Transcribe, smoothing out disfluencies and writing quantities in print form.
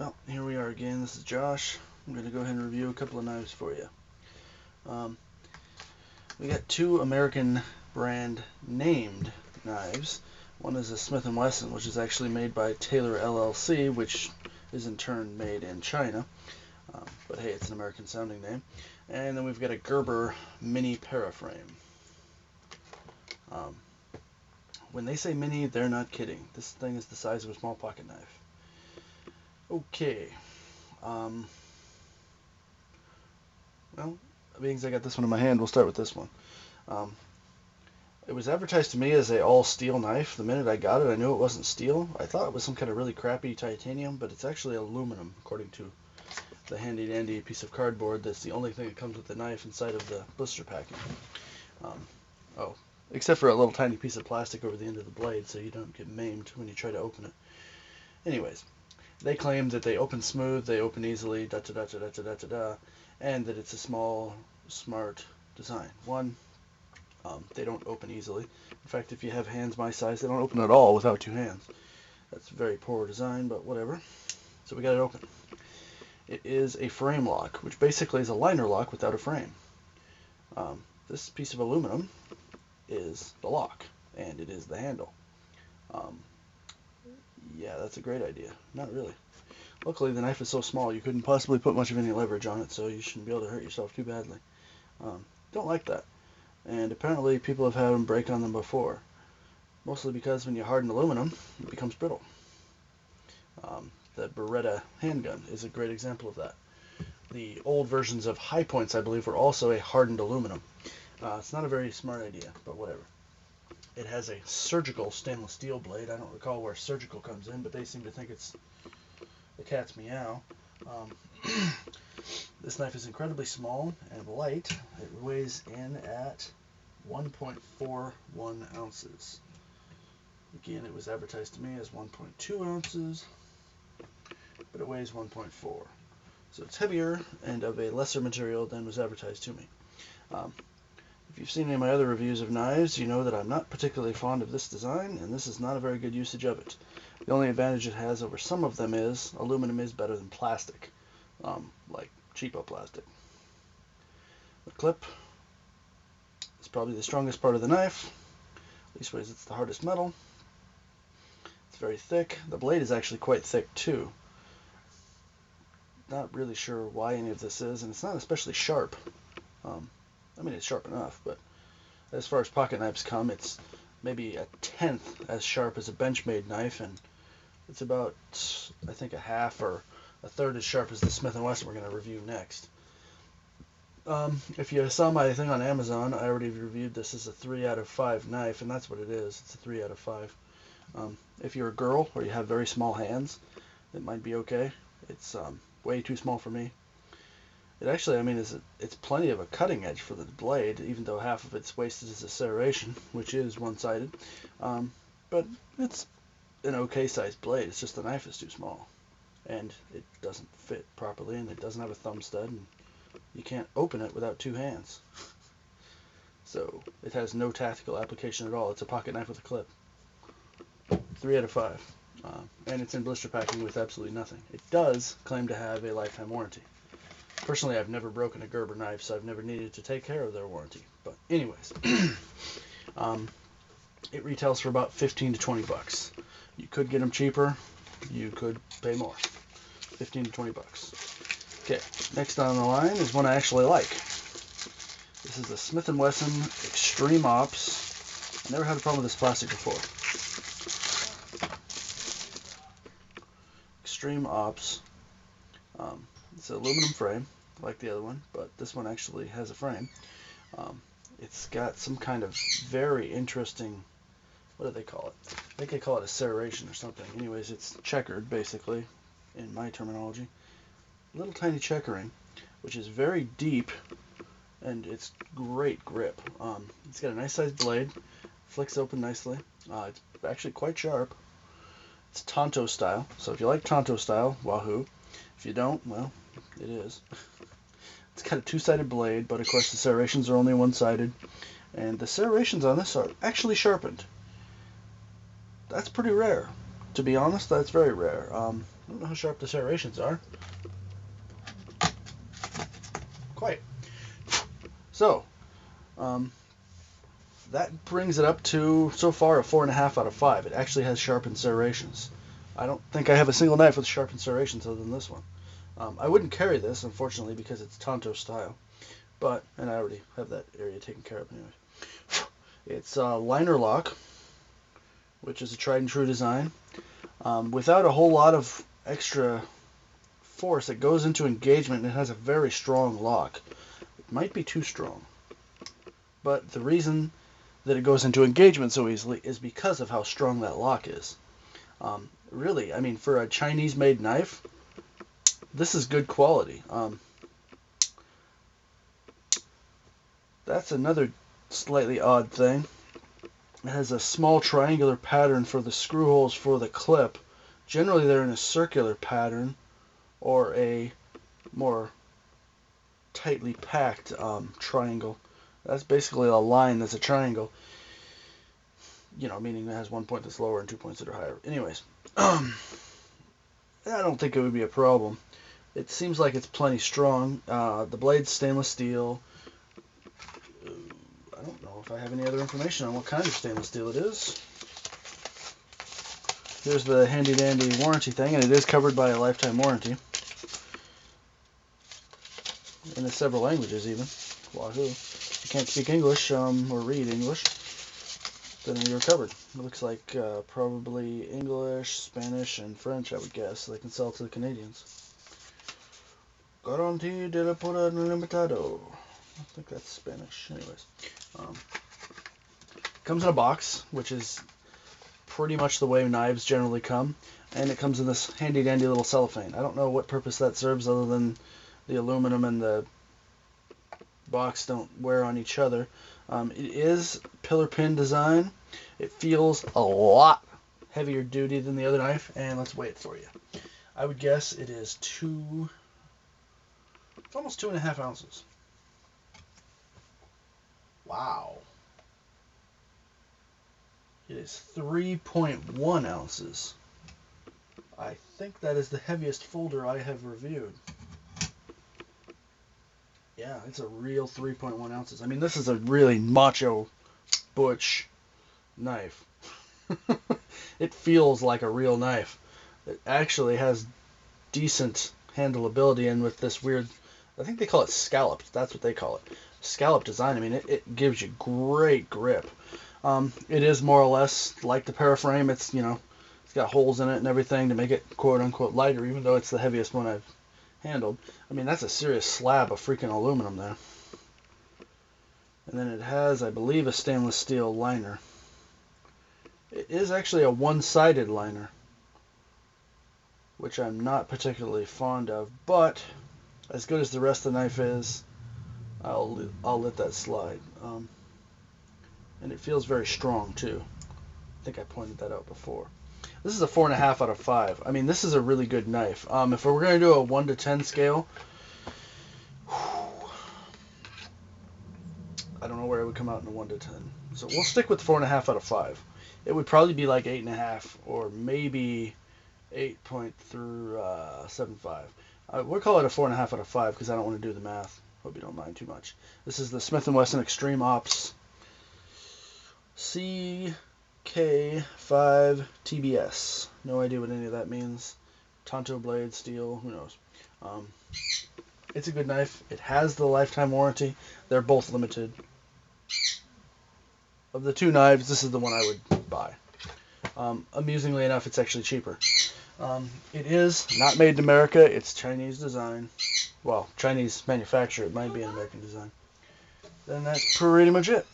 Well, here we are again. This is Josh. I'm going to go ahead and review a couple of knives for you. We got two American brand named knives. One is a Smith & Wesson, which is actually made by Taylor LLC, which is in turn made in China. But hey, it's an American sounding name. And then we've got a Gerber mini Paraframe. When they say mini, they're not kidding. This thing is the size of a small pocket knife. Okay. Well, being as I got this one in my hand, we'll start with this one. It was advertised to me as a all steel knife. The minute I got it, I knew it wasn't steel. I thought it was some kind of really crappy titanium, but it's actually aluminum, according to the handy dandy piece of cardboard that's the only thing that comes with the knife inside of the blister packing. Except for a little tiny piece of plastic over the end of the blade so you don't get maimed when you try to open it. Anyways, they claim that they open smooth, they open easily, and that it's a small, smart design. One, they don't open easily. In fact, if you have hands my size, they don't open at all without two hands. That's very poor design, but whatever. So we got it open. It is a frame lock, which basically is a liner lock without a frame. This piece of aluminum is the lock, and it is the handle. Yeah, that's a great idea. Not really. Luckily, the knife is so small you couldn't possibly put much of any leverage on it, so you shouldn't be able to hurt yourself too badly. Don't like that. And apparently people have had them break on them before. Mostly because when you harden aluminum, it becomes brittle. The Beretta handgun is a great example of that. The old versions of High Points, I believe, were also a hardened aluminum. It's not a very smart idea, but whatever. It has a surgical stainless steel blade. I don't recall where surgical comes in, but they seem to think it's the cat's meow. This knife is incredibly small and light. It weighs in at 1.41 ounces. Again, it was advertised to me as 1.2 ounces, but it weighs 1.4. So it's heavier and of a lesser material than was advertised to me. If you've seen any of my other reviews of knives, you know that I'm not particularly fond of this design, and this is not a very good usage of it. The only advantage it has over some of them is aluminum is better than plastic, like cheapo plastic. The clip is probably the strongest part of the knife, leastways it's the hardest metal. It's very thick. The blade is actually quite thick too. Not really sure why any of this is, and it's not especially sharp. I mean, it's sharp enough, but as far as pocket knives come, it's maybe a tenth as sharp as a Benchmade knife, and it's about, I think, a half or a third as sharp as the Smith & Wesson we're going to review next. If you saw my thing on Amazon, I already reviewed this as a 3 out of 5 knife, and that's what it is. It's a 3 out of 5. If you're a girl or you have very small hands, it might be okay. It's way too small for me. It actually, I mean, it's plenty of a cutting edge for the blade, even though half of its waste is a serration, which is one-sided. But it's an okay sized blade. It's just the knife is too small, and it doesn't fit properly, and it doesn't have a thumb stud, and you can't open it without two hands. So it has no tactical application at all. It's a pocket knife with a clip. 3 out of 5. And it's in blister packing with absolutely nothing. It does claim to have a lifetime warranty. Personally, I've never broken a Gerber knife, so I've never needed to take care of their warranty. But anyways, it retails for about 15 to 20 bucks. You could get them cheaper. You could pay more. 15 to 20 bucks. Okay, next on the line is one I actually like. This is the Smith & Wesson Extreme Ops. I never had a problem with this plastic before. Extreme Ops. It's an aluminum frame, like the other one, but this one actually has a frame. It's got some kind of very interesting, what do they call it? I think they call it a serration or something. Anyways, it's checkered, basically, in my terminology. Little tiny checkering, which is very deep, and it's great grip. It's got a nice sized blade, flicks open nicely. It's actually quite sharp. It's Tonto style, so if you like Tonto style, wahoo. If you don't, well, it is. It's got a two-sided blade, but of course the serrations are only one-sided, and the serrations on this are actually sharpened. That's pretty rare. To be honest, that's very rare. I don't know how sharp the serrations are. Quite. So, that brings it up to, so far, a 4.5 out of 5. It actually has sharpened serrations. I don't think I have a single knife with sharpened serrations other than this one. I wouldn't carry this, unfortunately, because it's Tonto style. But, and I already have that area taken care of anyway. It's liner lock, which is a tried and true design. Without a whole lot of extra force, it goes into engagement and it has a very strong lock. It might be too strong. But the reason that it goes into engagement so easily is because of how strong that lock is. Really, I mean, for a Chinese-made knife, this is good quality. That's another slightly odd thing. It has a small triangular pattern for the screw holes for the clip. Generally, they're in a circular pattern or a more tightly packed triangle. That's basically a line that's a triangle. You know, meaning it has one point that's lower and 2 points that are higher. Anyways, I don't think it would be a problem. It seems like it's plenty strong. The blade's stainless steel. I don't know if I have any other information on what kind of stainless steel it is. Here's the handy dandy warranty thing, and it is covered by a lifetime warranty. And in several languages even. Wahoo. If you can't speak English or read English, then you're covered. It looks like probably English, Spanish, and French, I would guess, so they can sell to the Canadians. Garantie de la pura limitado. I think that's Spanish. Anyways. Comes in a box, which is pretty much the way knives generally come. And it comes in this handy dandy little cellophane. I don't know what purpose that serves other than the aluminum and the box don't wear on each other. It is pillar pin design. It feels a lot heavier duty than the other knife, and let's weigh it for you. I would guess it is almost 2.5 ounces. Wow. It is 3.1 ounces. I think that is the heaviest folder I have reviewed. Yeah, it's a real 3.1 ounces. I mean, this is a really macho, butch knife. It feels like a real knife. It actually has decent handleability, and with this weird, I think they call it scalloped. That's what they call it. Scallop design. I mean, it gives you great grip. It is more or less like the Paraframe. It's, you know, it's got holes in it and everything to make it quote unquote lighter, even though it's the heaviest one I've handled. I mean, that's a serious slab of freaking aluminum there. And then it has, I believe, a stainless steel liner. It is actually a one-sided liner, which I'm not particularly fond of, but as good as the rest of the knife is, I'll let that slide. And it feels very strong too. I think I pointed that out before. This is a 4.5 out of 5. I mean, this is a really good knife. If we're going to do a 1 to 10 scale, I don't know where it would come out in a 1 to 10. So we'll stick with 4.5 out of 5. It would probably be like 8.5 or maybe 8.75. We'll call it a 4.5 out of 5 because I don't want to do the math. Hope you don't mind too much. This is the Smith & Wesson Extreme Ops CK5 TBS. No idea what any of that means. Tonto blade, steel, who knows. It's a good knife. It has the lifetime warranty. They're both limited. Of the two knives, this is the one I would buy. Amusingly enough, it's actually cheaper. It is not made in America. It's Chinese design. Well, Chinese manufacture. It might be an American design. Then that's pretty much it.